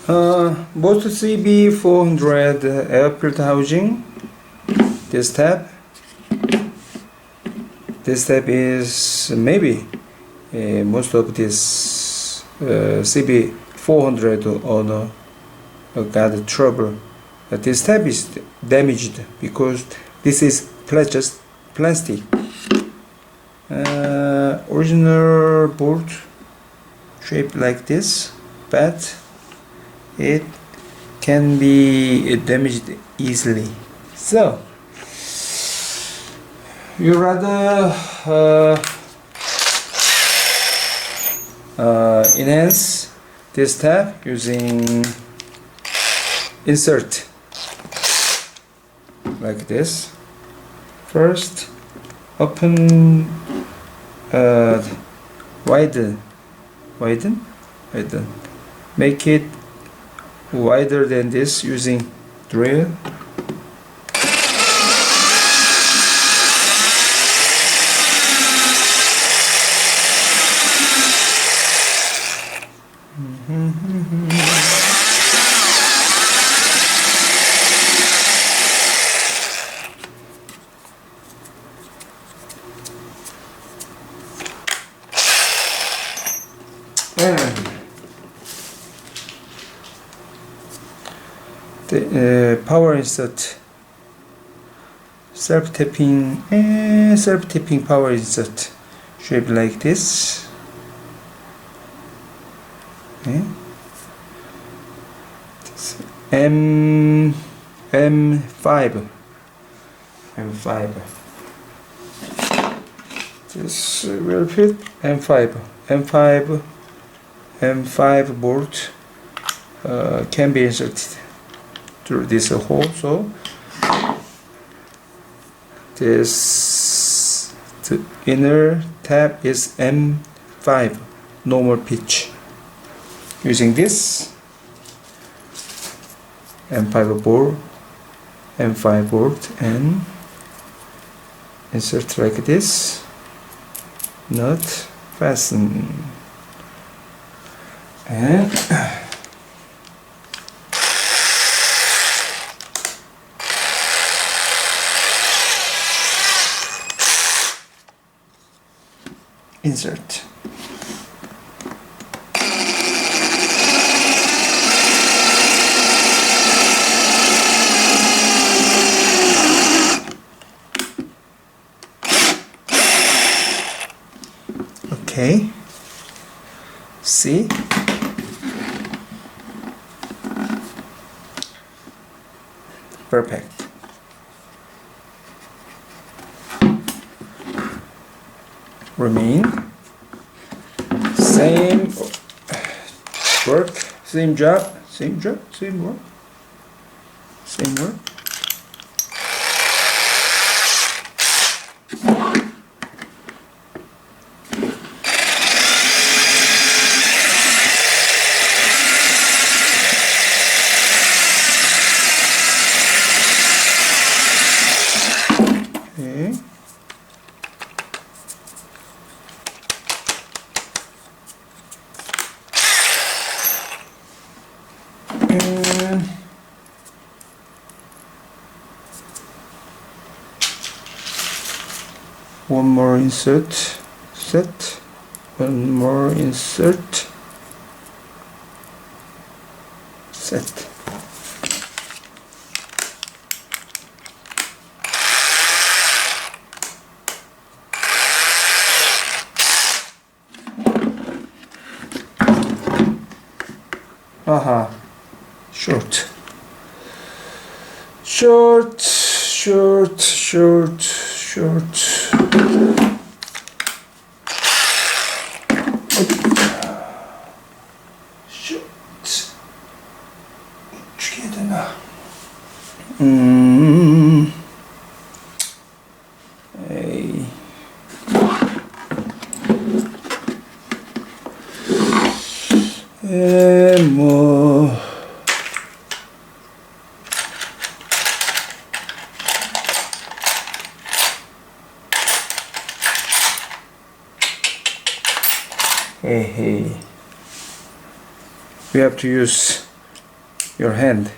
Both CB400 air filter housing, this tab is maybe most of this CB400 owner got trouble. This tab is damaged because this is plastic. Original board shaped like this, but it can be damaged easily. So you rather enhance this tab using insert like this. First open, widen, make it wider than this using drill. The power insert, self-tapping power insert, shaped like this. Okay. M5. This will fit M5 board can be inserted through this hole. So this the inner tab is M5 normal pitch. Using this M5 board and insert like this. Nut fasten and insert. Okay, see, perfect. Remain same work, same job, same work. Okay. And one more insert set, one more insert set. Aha, short. 어떻게 해야 되나? 에이. 뭐 we have to use your hand.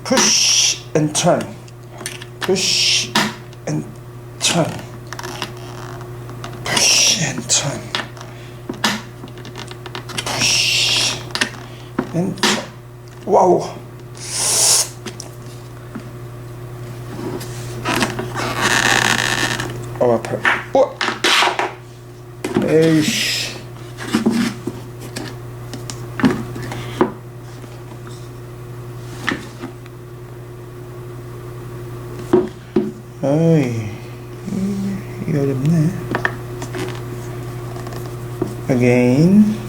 Push and turn. Push and turn. Push and turn. Push and turn. Wow. Oh, 아파요. 에이씨. 어이, 이게 어렵네. Again.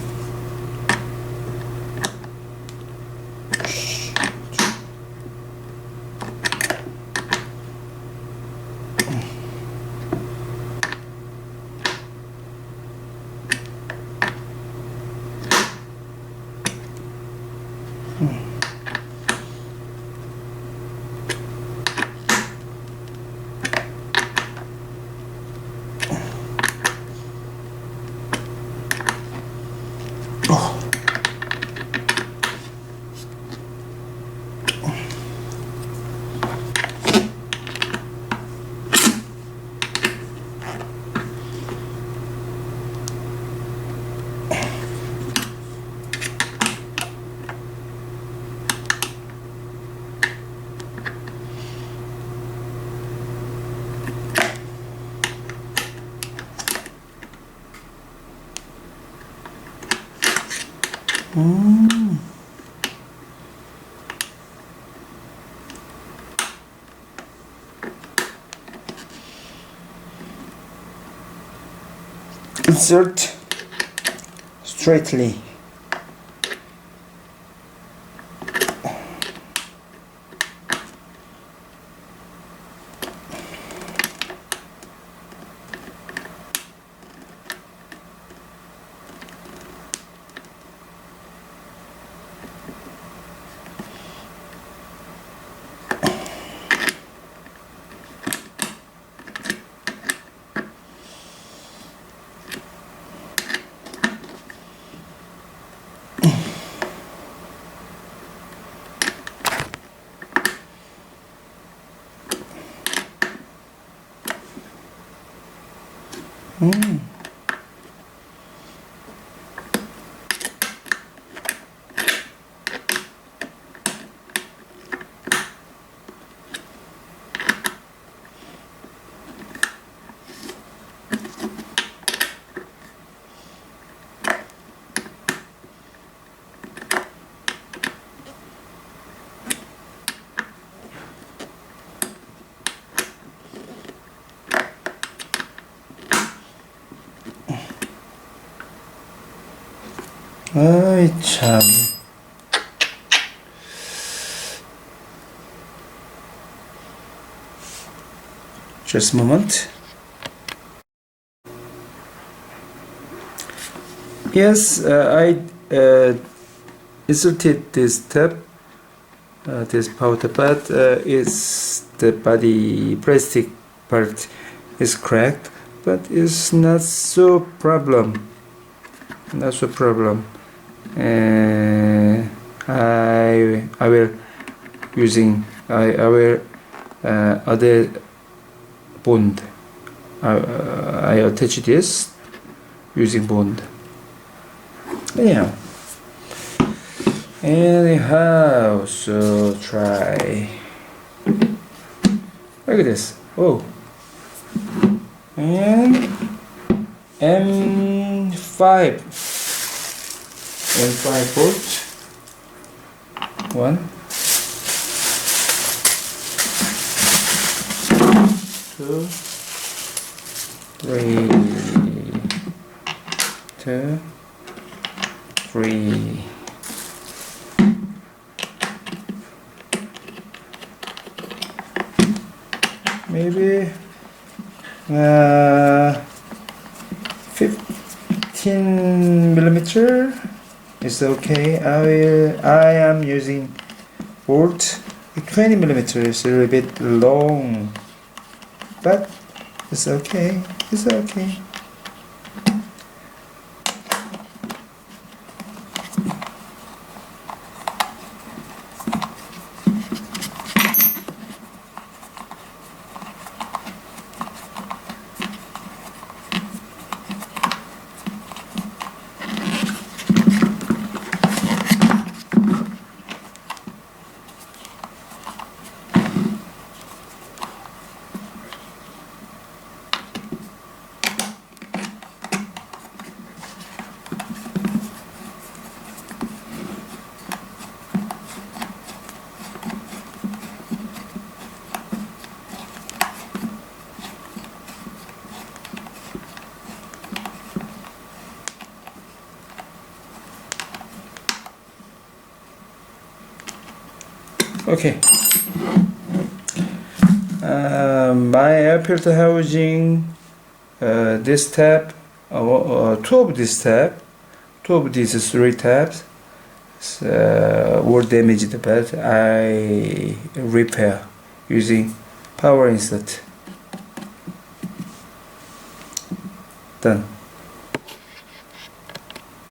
Insert straightly. 아이 참. Just a moment. Yes, I inserted this tab, this powder, but is the body plastic part is cracked, but it's not so problem. Not so problem. I will using I will other bond. I attach this using bond. Anyhow, so try like this. Oh, and M5 volt. 1, 2, 3, 2, 3. Maybe 15 millimeter is okay. I am using volt. 20 millimeter is a little bit long, but it's okay. It's okay. Okay. My air filter housing, this tab, two of these tabs, two of these three tabs were damaged, but I repair using power insert. Done.